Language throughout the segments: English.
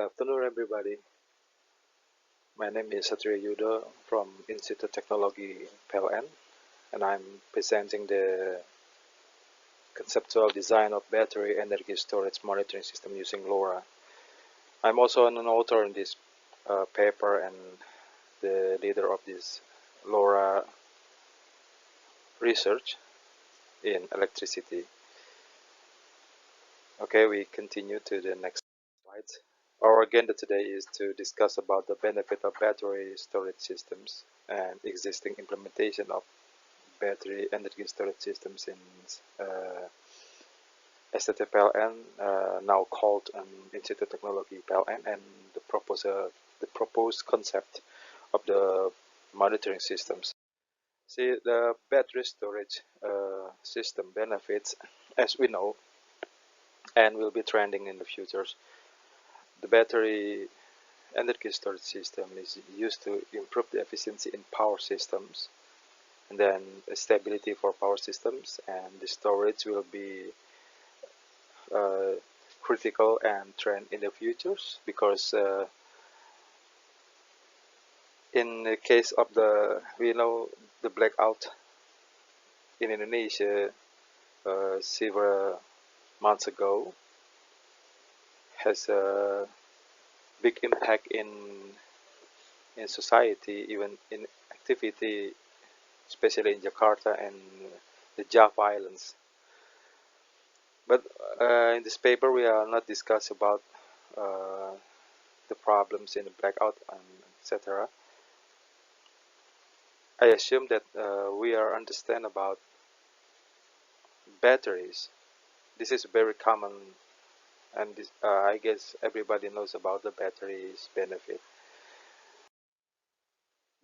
afternoon, everybody. My name is Satria Yudo from Institute Technology PLN, and I'm presenting the conceptual design of battery energy storage monitoring system using LoRa. I'm also an author in this paper and the leader of this LoRa research in electricity. Okay, we continue to the next slide. Our agenda today is to discuss about the benefit of battery storage systems and existing implementation of battery energy storage systems in STT PLN, now called Institute Technology PLN, and the proposed concept of the monitoring systems. See, the battery storage system benefits, as we know, and will be trending in the futures. The battery energy storage system is used to improve the efficiency in power systems, and then stability for power systems, and the storage will be critical and trend in the futures, because in the case of the blackout in Indonesia several months ago has a big impact in society, even in activity, especially in Jakarta and the Java Islands. But in this paper we are not discuss about the problems in the blackout and etc. I assume that we are understand about batteries. This is very common, and this, I guess everybody knows about the batteries benefit.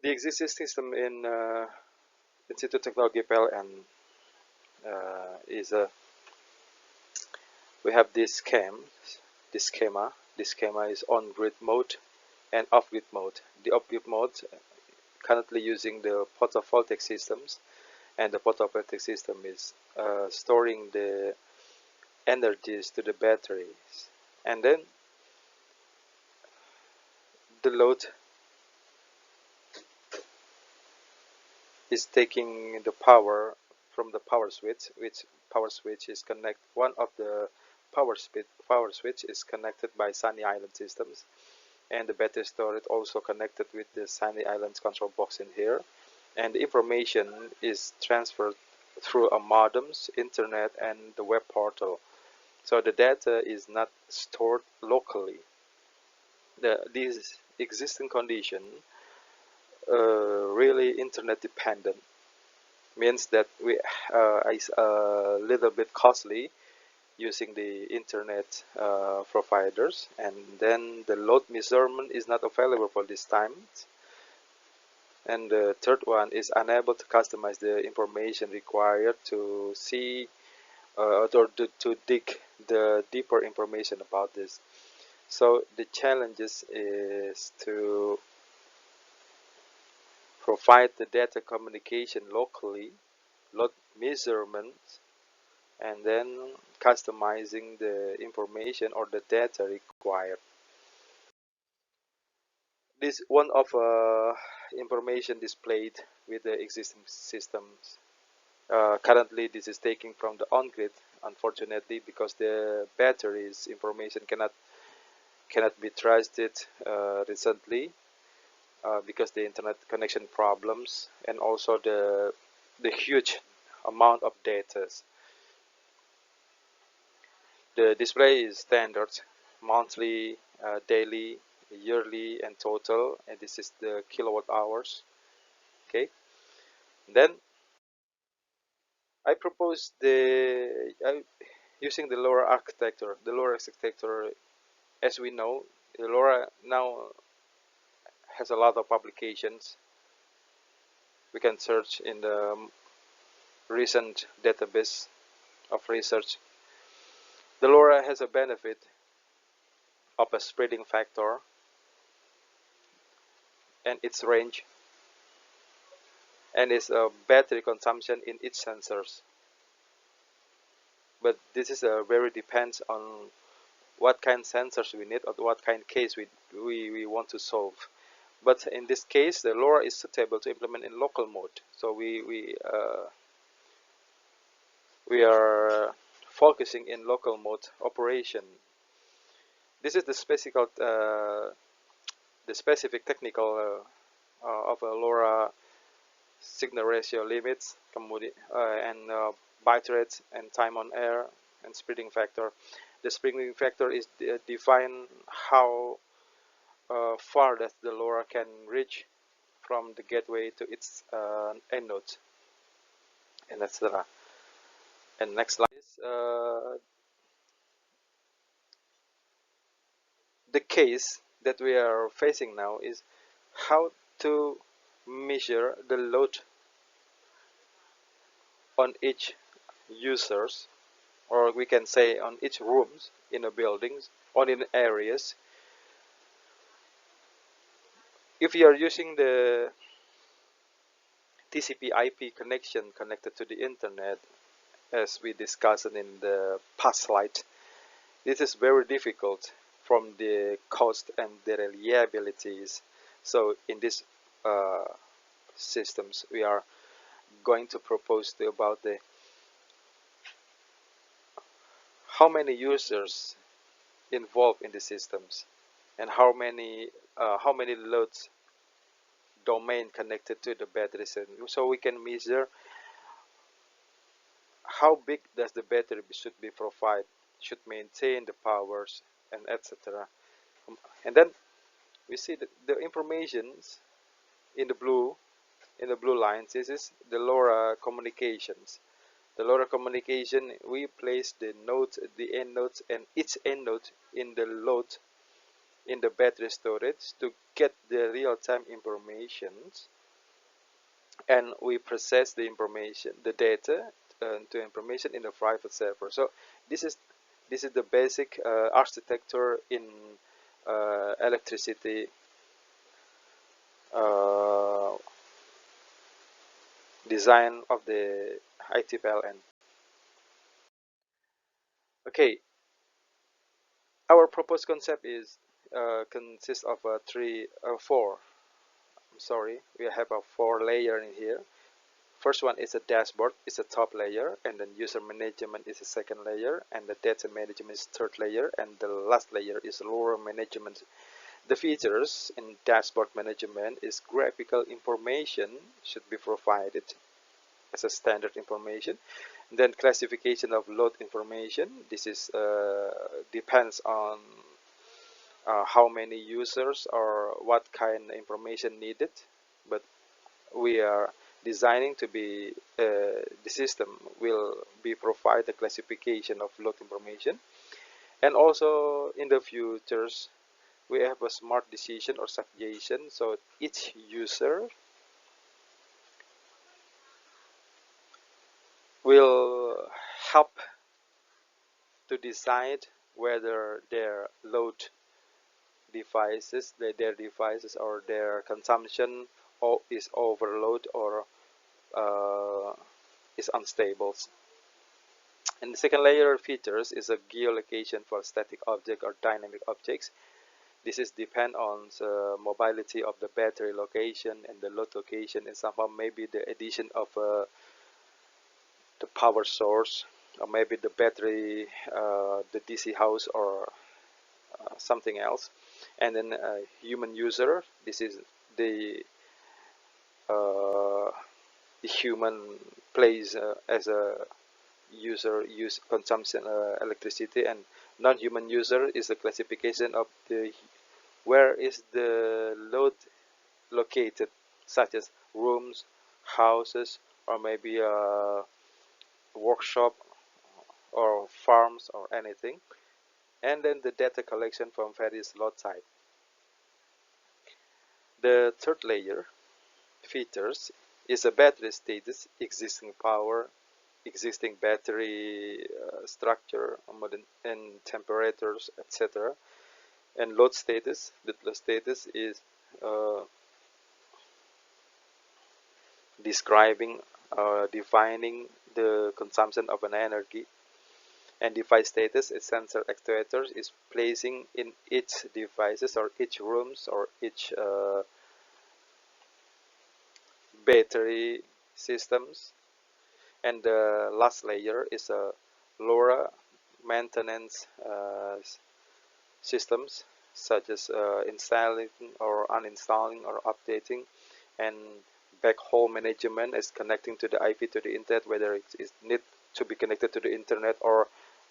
The existing system in Institute Technology PLN is we have this schema. This schema is on-grid mode and off-grid mode. The off-grid mode currently using the photovoltaic systems, and the photovoltaic system is storing the energies to the batteries, and then the load is taking the power from the power switch, which power switch is one of the power switch is connected by Sunny Island systems, and the battery storage also connected with the Sunny Islands control box in here, and the information is transferred through a modems, internet, and the web portal. So the data is not stored locally. This existing condition really internet dependent, means that we is a little bit costly using the internet providers, and then the load measurement is not available for this time, and the third one is unable to customize the information required to see or to dig the deeper information about this. So the challenges is to provide the data communication locally, load measurements, and then customizing the information or the data required. This one of information displayed with the existing systems. Currently this is taken from the on-grid, unfortunately, because the batteries information cannot be trusted recently, because the internet connection problems, and also the huge amount of data. The display is standard, monthly, daily, yearly, and total, and this is the kilowatt hours. Okay, then I propose using the LoRa architecture. The LoRa architecture, as we know, the LoRa now has a lot of applications. We can search in the recent database of research. The LoRa has a benefit of a spreading factor and its range, and its battery consumption in each sensors. But this is very depends on what kind of sensors we need or what kind of case we want to solve. But in this case, the LoRa is suitable to implement in local mode. So we are focusing in local mode operation. This is the specific technical of a LoRa signal ratio limits, and bit rate and time on air and spreading factor. The spreading factor is define how far that the LoRa can reach from the gateway to its end node, and etc. And next slide is the case that we are facing now is how to measure the load on each users, or we can say on each rooms in a buildings or in areas. If you are using the TCP/IP connection connected to the internet, as we discussed in the past slide, this is very difficult from the cost and the reliabilities. So in this systems, we are going to propose about the how many users involved in the systems and how many loads domain connected to the battery system, so we can measure how big does the battery should be provided, should maintain the powers, and etc. And then we see the informations in the blue lines. This is the LoRa communications. The LoRa communication, we place the nodes, the end nodes, and each end node in the load in the battery storage to get the real-time informations, and we process the information, the data to information in the private server. So this is the basic architecture in electricity design of the ITPLN. Okay, our proposed concept is consists of four. I'm sorry, we have a 4 layer in here. First one is a dashboard, it's a top layer, and then user management is a second layer, and the data management is third layer, and the last layer is LoRa management. The features in dashboard management is graphical information should be provided as a standard information. And then classification of load information. This is depends on how many users or what kind of information needed, but we are designing to be the system will be provide the classification of load information. And also in the futures we have a smart decision or suggestion, so each user will help to decide whether their load devices, their devices or their consumption is overload or is unstable. And the second layer of features is a geolocation for static object or dynamic objects. This is depend on the mobility of the battery location and the load location, and somehow maybe the addition of the power source, or maybe the battery, the DC house, or something else. And then human user, this is the human plays as a user use consumption electricity, and non-human user is the classification of the where is the load located, such as rooms, houses, or maybe a workshop or farms or anything. And then the data collection from various load type. The third layer features is a battery status, existing power, existing battery structure and temperatures, etc. And load status, the load status is describing defining the consumption of an energy. And device status is sensor actuators is placing in each devices or each rooms or each battery systems. And the last layer is a LoRa maintenance systems, such as installing or uninstalling or updating, and backhaul management is connecting to the IP to the internet, whether it is need to be connected to the internet or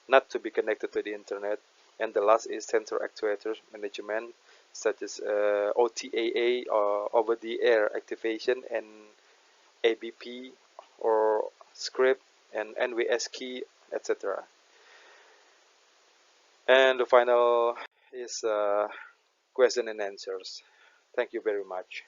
not to be connected to the internet. And the last is sensor actuators management, such as OTAA or over the air activation, and ABP or script, and NVS key, etc. And the final is question and answers. Thank you very much.